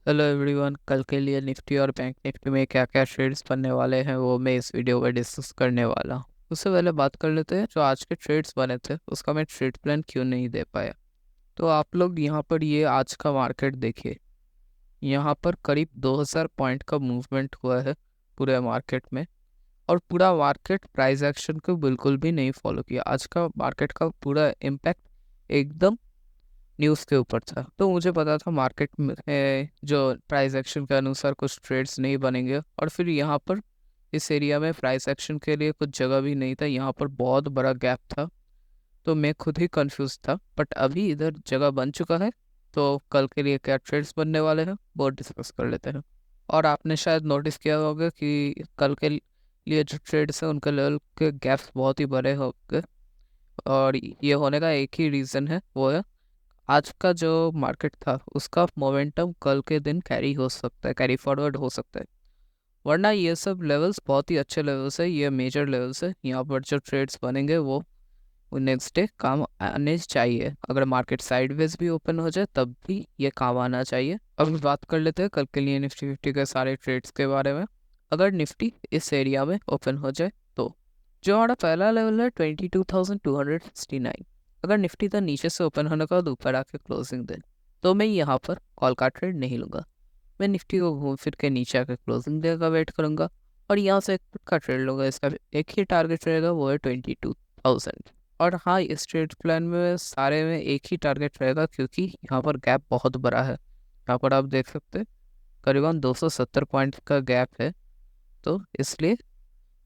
Hello everyone, कल के लिए निफ्टी और बैंक निफ्टी में क्या क्या ट्रेड्स बनने वाले हैं वो मैं इस वीडियो में डिस्कस करने वाला हूँ। उससे पहले बात कर लेते हैं जो आज के ट्रेड्स बने थे उसका मैं ट्रेड प्लान क्यों नहीं दे पाया। तो आप लोग यहाँ पर ये आज का मार्केट देखिए। यहाँ पर करीब 2000 पॉइंट का मूवमेंट हुआ है पूरे मार्केट में। और पूरा मार्केट प्राइस एक्शन को बिल्कुल भी नहीं फॉलो किया। आज का मार्केट का पूरा इम्पैक्ट एकदम न्यूज़ के ऊपर था। तो मुझे पता था मार्केट में जो प्राइस एक्शन के अनुसार कुछ ट्रेड्स नहीं बनेंगे, और फिर यहाँ पर इस एरिया में प्राइस एक्शन के लिए कुछ जगह भी नहीं था। यहाँ पर बहुत बड़ा गैप था, तो मैं खुद ही कंफ्यूज था। बट अभी इधर जगह बन चुका है, तो कल के लिए क्या ट्रेड्स बनने वाले हैं वो डिस्कस कर लेते हैं। और आपने शायद नोटिस किया होगा कि कल के लिए जो ट्रेड्स हैं उनके लेवल के गैप्स बहुत ही बड़े होंगे। और ये होने का एक ही रीज़न है, वो है आज का जो मार्केट था उसका मोमेंटम कल के दिन कैरी हो सकता है, कैरी फॉरवर्ड हो सकता है। वरना ये सब लेवल्स बहुत ही अच्छे लेवल्स है, ये मेजर लेवल्स है। यहाँ पर जो ट्रेड्स बनेंगे वो नेक्स्ट डे काम आने चाहिए। अगर मार्केट साइडवेज भी ओपन हो जाए तब भी ये काम आना चाहिए। अब बात कर लेते हैं कल के लिए निफ्टी फिफ्टी के सारे ट्रेड्स के बारे में। अगर निफ्टी इस एरिया में ओपन हो जाए तो जो हमारा पहला लेवल है 22,269। अगर निफ्टी तो नीचे से ओपन होने का बाद ऊपर आके क्लोजिंग दे तो मैं यहाँ पर कॉल का ट्रेड नहीं लूँगा। मैं निफ्टी को घूम फिर के नीचे आके क्लोजिंग देगा वेट करूँगा, और यहाँ से एक का ट्रेड लूँगा। इसका एक ही टारगेट रहेगा, वो है 22,000। और हाँ, इस ट्रेड प्लान में सारे में एक ही टारगेट रहेगा क्योंकि यहाँ पर गैप बहुत बड़ा है। यहाँ पर आप देख सकते हैं करीबन 270 पॉइंट का गैप है। तो इसलिए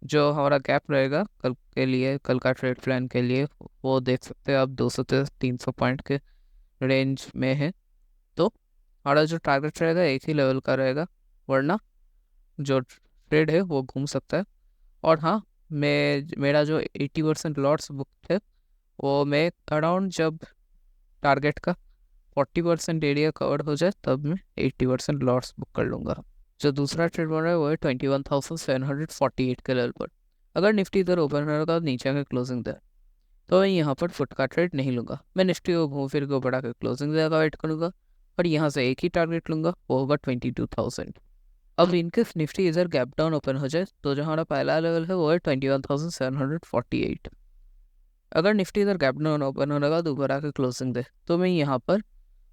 जो हमारा गैप रहेगा कल के लिए, कल का ट्रेड प्लान के लिए, वो देख सकते हैं आप 200 से 300 पॉइंट के रेंज में है। तो हमारा जो टारगेट रहेगा एक ही लेवल का रहेगा, वरना जो ट्रेड है वो घूम सकता है। और हाँ, मेरा जो 80% लॉट्स बुक थे वो मैं अराउंड जब टारगेट का 40% एरिया कवर हो जाए तब मैं 80% लॉट्स बुक कर लूँगा। जो दूसरा ट्रेड बन रहा है वो है 21,748 के लेवल पर। अगर निफ्टी इधर ओपन रहेगा नीचे का क्लोजिंग दे तो मैं यहाँ पर फुट का ट्रेड नहीं लूँगा। मैं निफ्टी को घूम फिर के बढ़ा के क्लोजिंग देगा वेट करूँगा, और यहाँ से एक ही टारगेट लूँगा, वो होगा 22,000। अब इनकेस निफ्टी इधर गैप डाउन ओपन हो जाए तो जो हमारा पहला लेवल है वो है 21,748। अगर निफ्टी इधर गैप डाउन ओपन होने का ऊपर आके क्लोजिंग दे तो मैं यहाँ पर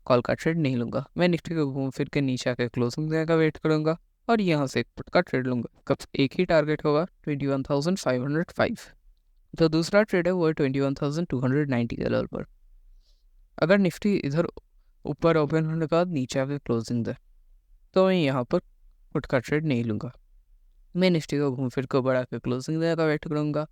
कॉल का ट्रेड नहीं लूँगा। मैं निफ्टी को घूम फिर के नीचे आके क्लोजिंग देने का वेट करूँगा, और यहाँ से एक पुट का ट्रेड लूँगा। कब एक ही टारगेट होगा 21,505। जो दूसरा ट्रेड है वो है 21,290 के लेवल पर। अगर निफ्टी इधर ऊपर ओपन होने के बाद नीचे आके क्लोजिंग दे तो मैं यहाँ पर पुट का ट्रेड नहीं लूँगा। मैं निफ्टी को घूम फिर को बढ़ा के क्लोजिंग देने का वेट करूँगा,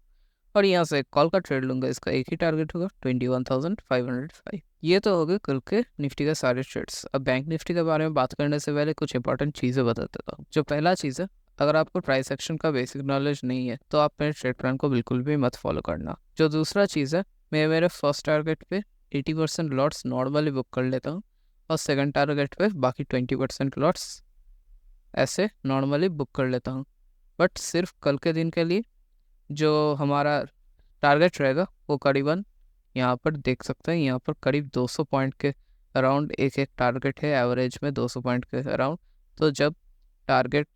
और यहाँ से कॉल का ट्रेड लूँगा। इसका एक ही टारगेट होगा 21,505। ये तो हो गए कल के निफ्टी के सारे ट्रेड्स। अब बैंक निफ्टी के बारे में बात करने से पहले कुछ इंपॉर्टेंट चीज़ें बता देता हूँ। जो पहला चीज़ है, अगर आपको प्राइस एक्शन का बेसिक नॉलेज नहीं है तो आप मेरे ट्रेड प्लान को बिल्कुल भी मत फॉलो करना। जो दूसरा चीज़ है, मैं मेरे फर्स्ट टारगेट पे 80% लॉट्स नॉर्मली बुक कर लेता हूँ, और सेकंड टारगेट पे बाकी 20% लॉट्स ऐसे नॉर्मली बुक कर लेता हूँ। बट सिर्फ कल के दिन के लिए जो हमारा टारगेट रहेगा वो करीबन यहाँ पर देख सकते हैं, यहाँ पर करीब 200 पॉइंट के अराउंड एक एक टारगेट है, एवरेज में 200 पॉइंट के अराउंड। तो जब टारगेट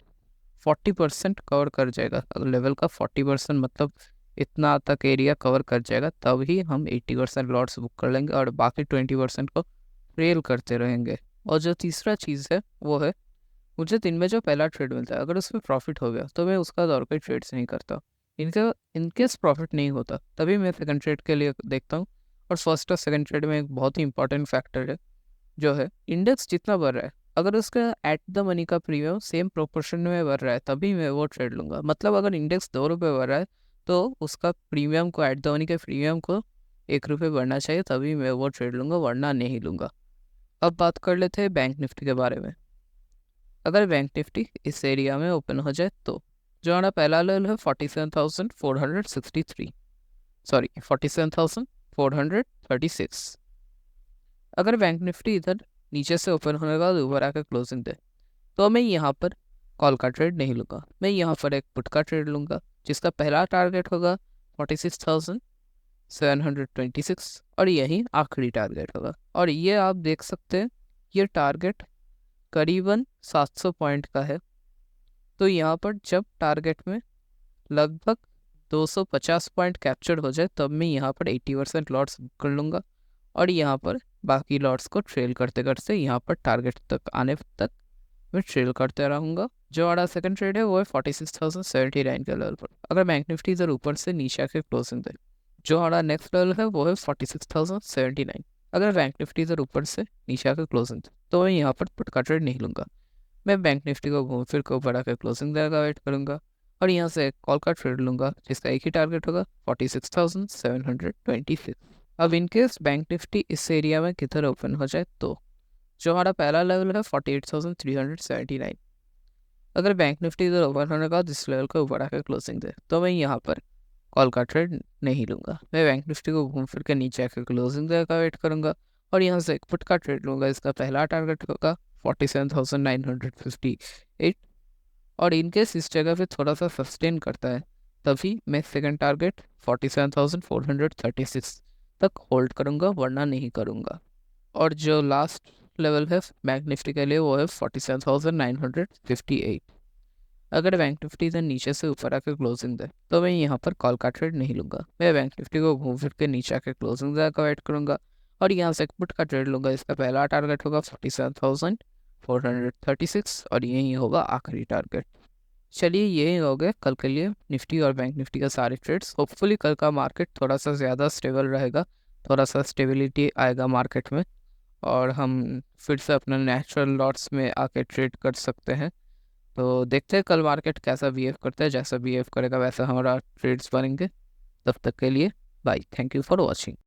40% कवर कर जाएगा, अगर लेवल का 40% मतलब इतना तक एरिया कवर कर जाएगा, तब ही हम 80% लॉट्स बुक कर लेंगे और बाकी 20% को ट्रेल करते रहेंगे। और जो तीसरा चीज़ है वो है, मुझे दिन में जो पहला ट्रेड मिलता है अगर उसमें प्रॉफिट हो गया तो मैं उसका और कोई ट्रेड्स नहीं करता। इनका इनकेस प्रॉफिट नहीं होता तभी मैं सेकंड ट्रेड के लिए देखता हूँ। और फर्स्ट और सेकंड ट्रेड में एक बहुत ही इंपॉर्टेंट फैक्टर है, जो है इंडेक्स जितना बढ़ रहा है, अगर उसका एट द मनी का प्रीमियम सेम प्रोपोर्शन में बढ़ रहा है तभी मैं वो ट्रेड लूँगा। मतलब अगर इंडेक्स 2 रुपये बढ़ रहा है तो उसका प्रीमियम को, एट द मनी के प्रीमियम को 1 रुपये बढ़ना चाहिए, तभी मैं वो ट्रेड लूँगा, वरना नहीं लूँगा। अब बात कर लेते हैं बैंक निफ्टी के बारे में। अगर बैंक निफ्टी इस एरिया में ओपन हो जाए तो जो हमारा पहला लेवल है 47,463, सॉरी 47,436। अगर बैंक निफ्टी इधर नीचे से ओपन होने के बाद ऊपर आकर क्लोजिंग दे तो मैं यहाँ पर कॉल का ट्रेड नहीं लूँगा। मैं यहाँ पर एक पुट का ट्रेड लूँगा, जिसका पहला टारगेट होगा 46,726, और यही आखिरी टारगेट होगा। और ये आप देख सकते हैं, ये टारगेट करीबन 700 पॉइंट का है। तो यहाँ पर जब टारगेट में लगभग 250 पॉइंट कैप्चर हो जाए तब मैं यहाँ पर 80% लॉट्स बुक कर लूँगा और यहाँ पर बाकी लॉट्स को ट्रेल करते करते यहाँ पर टारगेट तक आने तक मैं ट्रेल करते रहूँगा। जो हमारा सेकंड ट्रेड है वो है 46,079 के लेवल पर। अगर बैंक निफ्टी इधर ऊपर से नीचे आके क्लोजिंग दे, जो हमारा नेक्स्ट लेवल है वो है 46,079। अगर बैंक निफ्टी इधर ऊपर से नीचे आके क्लोजिंग दे तो मैं यहाँ पर पुट का ट्रेड नहीं लूँगा। मैं बैंक निफ्टी को घूम फिर को ऊपर आकर क्लोजिंग देगा वेट करूँगा और यहाँ से कॉल का ट्रेड लूँगा जिसका एक ही टारगेट होगा 46,726। अब इनकेस बैंक निफ्टी इस एरिया में किधर ओपन हो जाए तो जो हमारा पहला लेवल है 48,379, अगर बैंक निफ्टी इधर ओपन होने का जिस लेवल को ऊपर आकर क्लोजिंग दे तो मैं यहाँ पर कॉल का ट्रेड नहीं लूँगा। मैं बैंक निफ्टी को घूम फिर के नीचे आकर क्लोजिंग देगा का वेट करूँगा और यहाँ से एक पुट का ट्रेड लूँगा। इसका पहला टारगेट होगा 47,958 और इनकेस इस जगह पे थोड़ा सा सस्टेन करता है तभी मैं सेकंड टारगेट 47,436 तक होल्ड करूँगा, वरना नहीं करूँगा। और जो लास्ट लेवल है बैंक निफ्टी के लिए वो है 47,958। अगर बैंक निफ्टी इधर नीचे से ऊपर आकर क्लोजिंग दे तो मैं यहाँ पर कॉल का ट्रेड नहीं लूँगा। मैं बैंक निफ्टी को घूम फिर के नीचे आकर क्लोजिंग का वेट करूँगा और यहाँ से एक पुट का ट्रेड लूँगा। इसका पहला टारगेट होगा 47,436 और यही होगा आखिरी टारगेट। चलिए यही हो गए कल के लिए निफ्टी और बैंक निफ्टी का सारे ट्रेड्स। होपफुली कल का मार्केट थोड़ा सा ज़्यादा स्टेबल रहेगा, थोड़ा सा स्टेबिलिटी आएगा मार्केट में और हम फिर से अपने नेचुरल लॉट्स में आके ट्रेड कर सकते हैं। तो देखते हैं कल मार्केट कैसा बिहेव करता है, जैसा बिहेव करेगा वैसा हमारा ट्रेड्स बनेंगे। तब तक के लिए bye, thank you for watching.